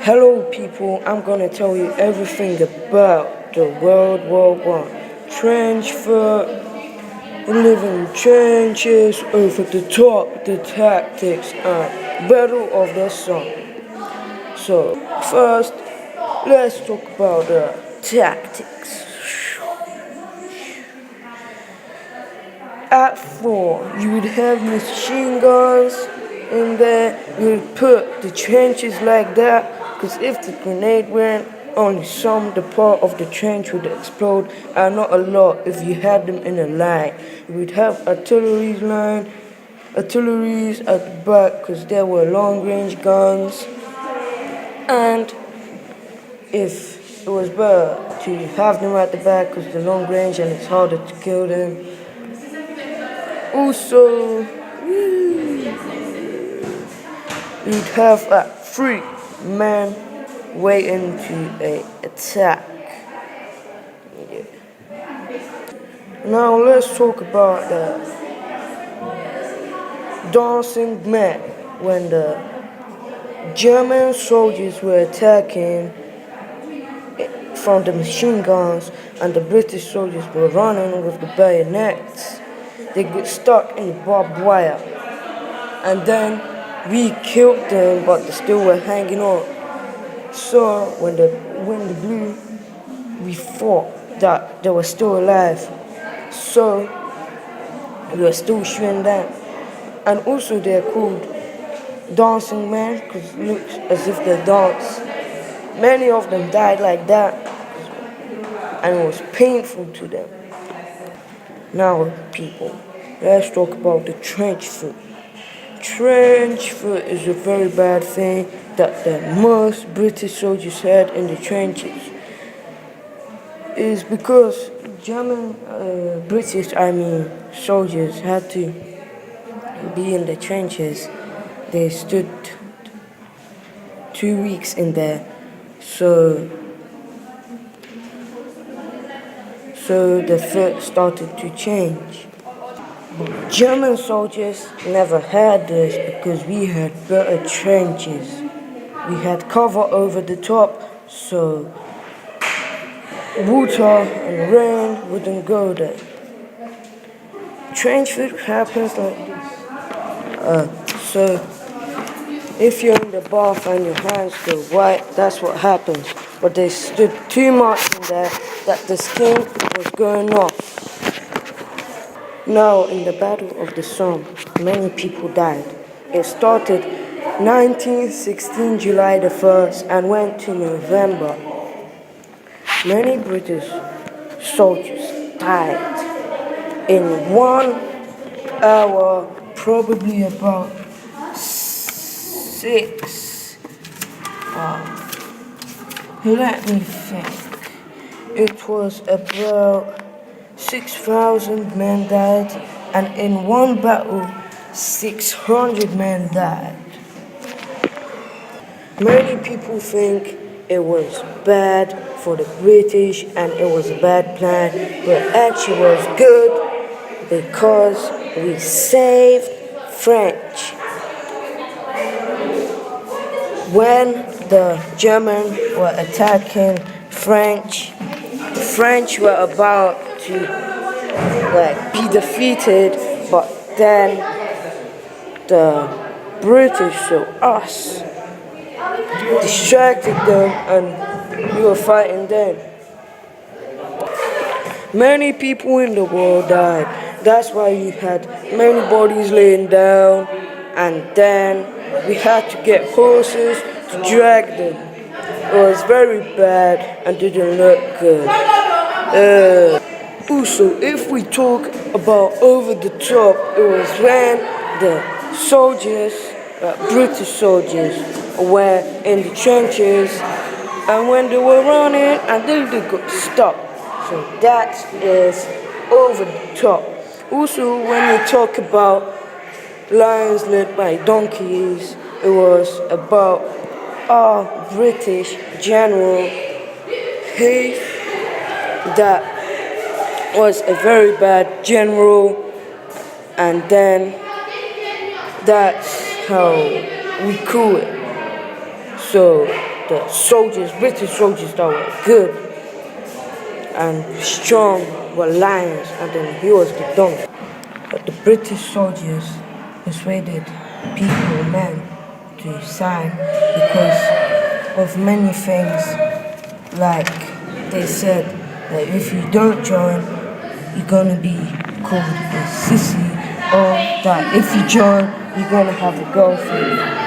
Hello people, I'm gonna tell you everything about the World War I. Trench foot, living trenches, over the top, the tactics, and Battle of the Somme. So, first, let's talk about the tactics. At 4, you would have machine guns in there. You would put the trenches like that, because if the grenade went, only some the part of the trench would explode, and not a lot if you had them in a line. You would have artillery's at the back, because there were long-range guns, and if it was better to have them at the back, because the long range and it's harder to kill them. Also, you'd have 3 men waiting to attack. Yeah. Now let's talk about the dancing men. When the German soldiers were attacking from the machine guns and the British soldiers were running with the bayonets, they got stuck in the barbed wire, and then we killed them, but they still were hanging on. So when the wind blew, we thought that they were still alive, so we were still shooting them. And also they're called dancing men because it looks as if they dance. Many of them died like that, and it was painful to them. Now, people, let's talk about the trench foot. Trench foot is a very bad thing that the most British soldiers had in the trenches. Is because British soldiers had to be in the trenches. They stood 2 weeks in there, so the foot started to change. German soldiers never had this because we had better trenches. We had cover over the top, so water and rain wouldn't go there. Trench foot happens like this. So if you're in the bath and your hands go white, that's what happens. But they stood too much in there that the skin was going off. Now, in the Battle of the Somme, many people died. It started 1916, July the 1st, and went to November. Many British soldiers died in 1 hour, probably about 6. Let me think. It was about 6,000 men died, and in one battle, 600 men died. Many people think it was bad for the British and it was a bad plan, but actually it was good because we saved French. When the Germans were attacking French, the French were about to be defeated, but then the British, so us, distracted them and we were fighting them. Many people in the world died. That's why you had many bodies laying down, and then we had to get horses to drag them. It was very bad and didn't look good. Also, if we talk about over the top, it was when the soldiers, British soldiers, were in the trenches, and when they were running, and then they got stuck. So that is over the top. Also, when we talk about lions led by donkeys, it was about our British General Hayes that was a very bad general, and then that's how we cool it. So the soldiers, British soldiers that were good and strong were lions, and then he was the donkey. But the British soldiers persuaded men to sign because of many things, like they said that if you don't join, you're gonna be called a sissy, or that if you join, you're gonna have a girlfriend.